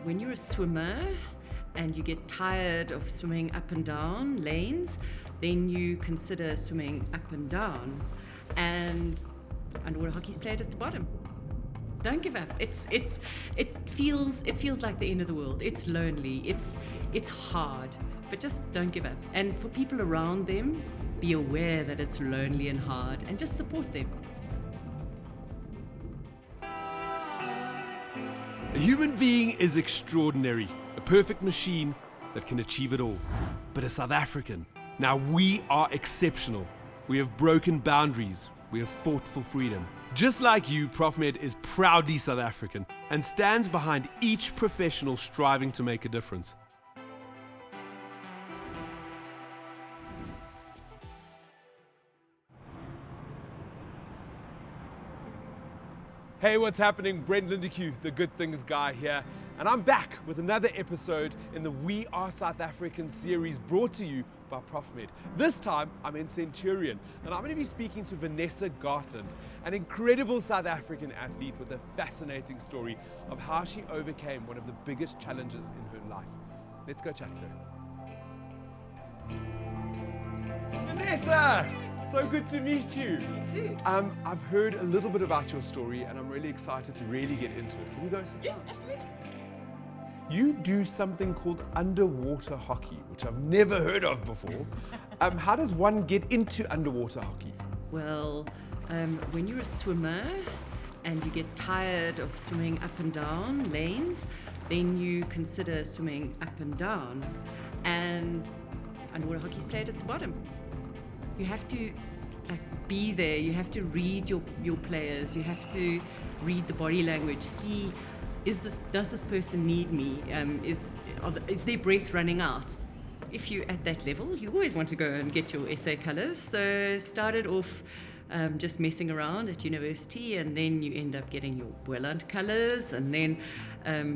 When you're a swimmer and you get tired of swimming up and down lanes, then you consider swimming up and down. And underwater hockey's played at the bottom. Don't give up. It feels like the end of the world. It's lonely. It's hard, but just don't give up. And for people around them, be aware that it's lonely and hard, and just support them. A human being is extraordinary, a perfect machine that can achieve it all. But a South African, now we are exceptional. We have broken boundaries. We have fought for freedom. Just like you, Profmed is proudly South African and stands behind each professional striving to make a difference. Hey, what's happening? Brent Lindeque, the Good Things guy here, and I'm back with another episode in the We Are South African series brought to you by Profmed. This time, I'm in Centurion, and I'm going to be speaking to Vanessa, an incredible South African athlete with a fascinating story of how she overcame one of the biggest challenges in her life. Let's go chat to her. Vanessa! So good to meet you. Me too. I've heard a little bit about your story and I'm really excited to really get into it. Can we go sit down? Yes, absolutely. You do something called underwater hockey, which I've never heard of before. How does one get into underwater hockey? Well, when you're a swimmer and you get tired of swimming up and down lanes, then you consider swimming up and down. And underwater hockey's played at the bottom. You have to be there. You have to read your players. You have to read the body language. See, does this person need me? Is their breath running out? If you're at that level, you always want to go and get your SA colours. So started off just messing around at university, and then you end up getting your Boland colours. And then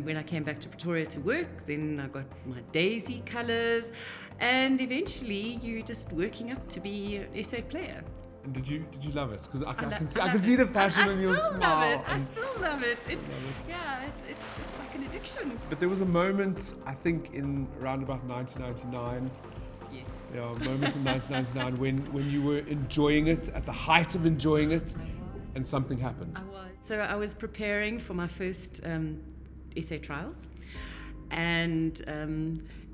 when I came back to Pretoria to work, then I got my Daisy colours. And eventually, you're just working up to be an SA player. And did you love it? Because I can see the passion in your smile. I still love it. It's like an addiction. But there was a moment, I think, in around about 1999. Yes. Yeah, moments in 1999 when you were enjoying it, at the height of enjoying it, and something happened. I was. So I was preparing for my first SA trials, and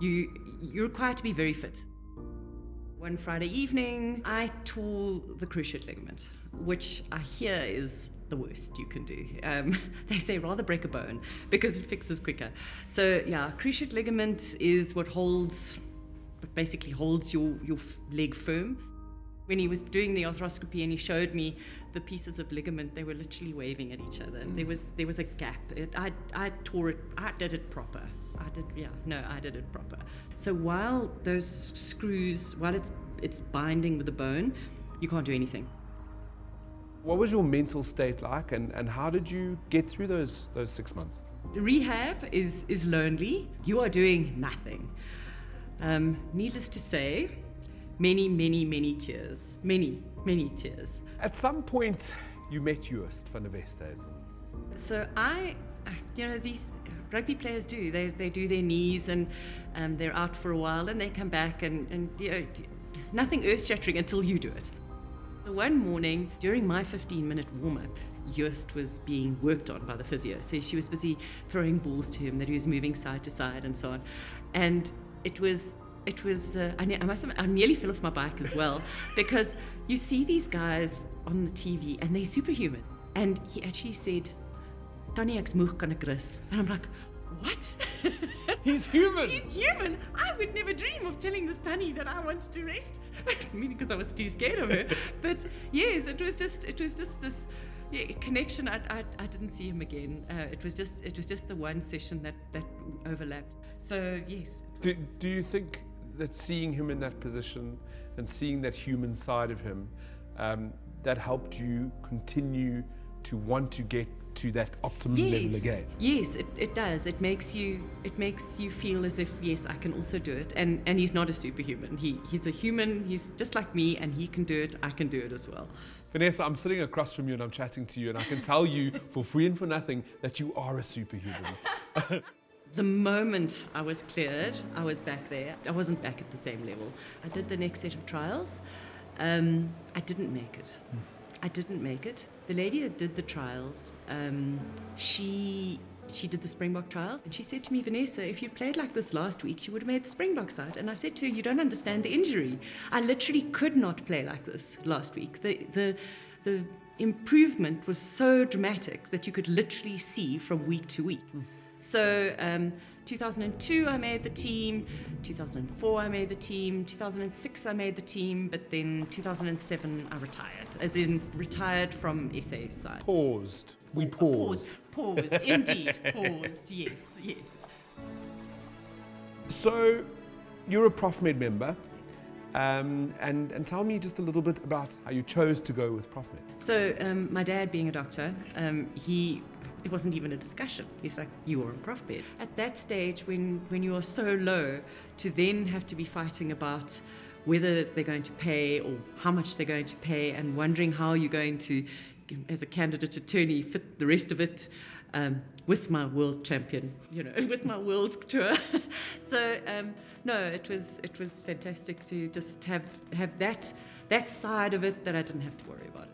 you're required to be very fit. One Friday evening, I tore the cruciate ligament, which I hear is the worst you can do. They say rather break a bone because it fixes quicker. So yeah, cruciate ligament is what basically holds your leg firm. When he was doing the arthroscopy and he showed me the pieces of ligament, they were literally waving at each other. There was a gap. I tore it. I did it proper. I did it proper. So while those screws, while it's binding with the bone, you can't do anything. What was your mental state like, and how did you get through those 6 months? Rehab is lonely. You are doing nothing. Needless to say, many tears. Many tears. At some point, you met Joost van der Westhuizen. So these rugby players do. They do their knees and they're out for a while and they come back and nothing earth-shattering until you do it. So one morning, during my 15-minute warm-up, Joost was being worked on by the physio. So she was busy throwing balls to him that he was moving side to side and so on. And it was I nearly fell off my bike as well, because you see these guys on the TV and they're superhuman. And he actually said, "Tannie, ek's moeg, kan ek rus?" And I'm like, what? He's human. He's human. I would never dream of telling this Tannie that I wanted to rest. Maybe because I was too scared of her. But yes, it was just this connection. I didn't see him again. It was just the one session that overlapped. So yes. Do you think that seeing him in that position and seeing that human side of him, that helped you continue to want to get to that optimum level again? Yes, it does. It makes you feel as if, yes, I can also do it. And he's not a superhuman. He's a human. He's just like me, and he can do it. I can do it as well. Vanessa, I'm sitting across from you and I'm chatting to you, and I can tell you for free and for nothing that you are a superhuman. The moment I was cleared, I was back there. I wasn't back at the same level. I did the next set of trials. I didn't make it. I didn't make it. The lady that did the trials, she did the Springbok trials, and she said to me, Vanessa, if you played like this last week, you would have made the Springbok side. And I said to her, you don't understand the injury. I literally could not play like this last week. The improvement was so dramatic that you could literally see from week to week. So 2002 I made the team, 2004 I made the team, 2006 I made the team, but then 2007 I retired, as in retired from SA side. Paused. We paused. Paused, indeed, paused, yes. So, you're a Profmed member. Yes. And tell me just a little bit about how you chose to go with Profmed. So my dad, being a doctor, it wasn't even a discussion. He's like, you are on Profmed. At that stage, when you are so low, to then have to be fighting about whether they're going to pay or how much they're going to pay, and wondering how you're going to, as a candidate attorney, fit the rest of it with my world champion, with my world tour. So no, it was fantastic to just have that side of it that I didn't have to worry about it.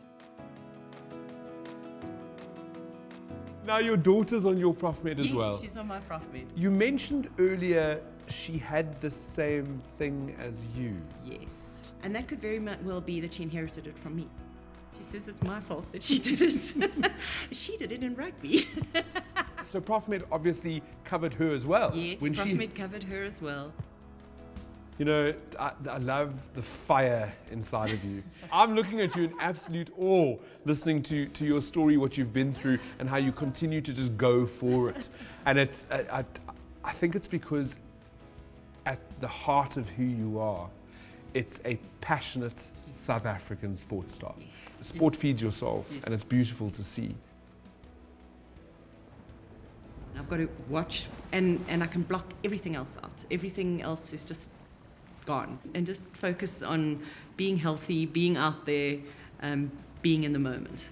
Now your daughter's on your Profmed as well. Yes, she's on my Profmed. You mentioned earlier she had the same thing as you. Yes, and that could very well be that she inherited it from me. She says it's my fault that she did it. She did it in rugby. So Profmed obviously covered her as well. Yes, Profmed covered her as well. You know, I love the fire inside of you. I'm looking at you in absolute awe, listening to your story, what you've been through, and how you continue to just go for it. And it's, I think it's because at the heart of who you are, it's a passionate South African sports star. Yes. Sport feeds your soul, Yes. and it's beautiful to see. I've got to watch, and I can block everything else out. Everything else is just gone, and just focus on being healthy, being out there, being in the moment.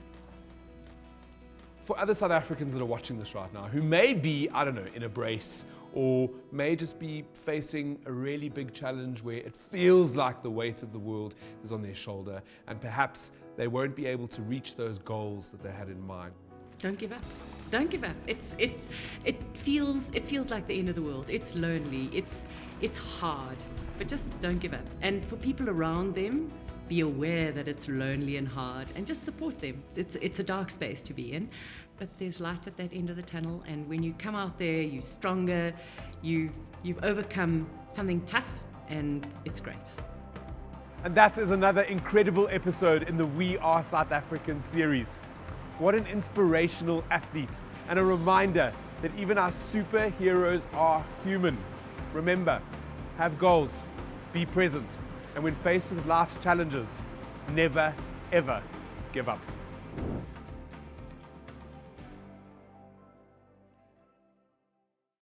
For other South Africans that are watching this right now, who may be, I don't know, in a brace, or may just be facing a really big challenge where it feels like the weight of the world is on their shoulder, and perhaps they won't be able to reach those goals that they had in mind. Don't give up. Don't give up. It feels like the end of the world. It's lonely. It's hard, but just don't give up. And for people around them, be aware that it's lonely and hard, and just support them. It's a dark space to be in, but there's light at that end of the tunnel. And when you come out there, you're stronger. You've overcome something tough, and it's great. And that is another incredible episode in the We Are South African series. What an inspirational athlete, and a reminder that even our superheroes are human. Remember, have goals, be present, and when faced with life's challenges, never, ever give up.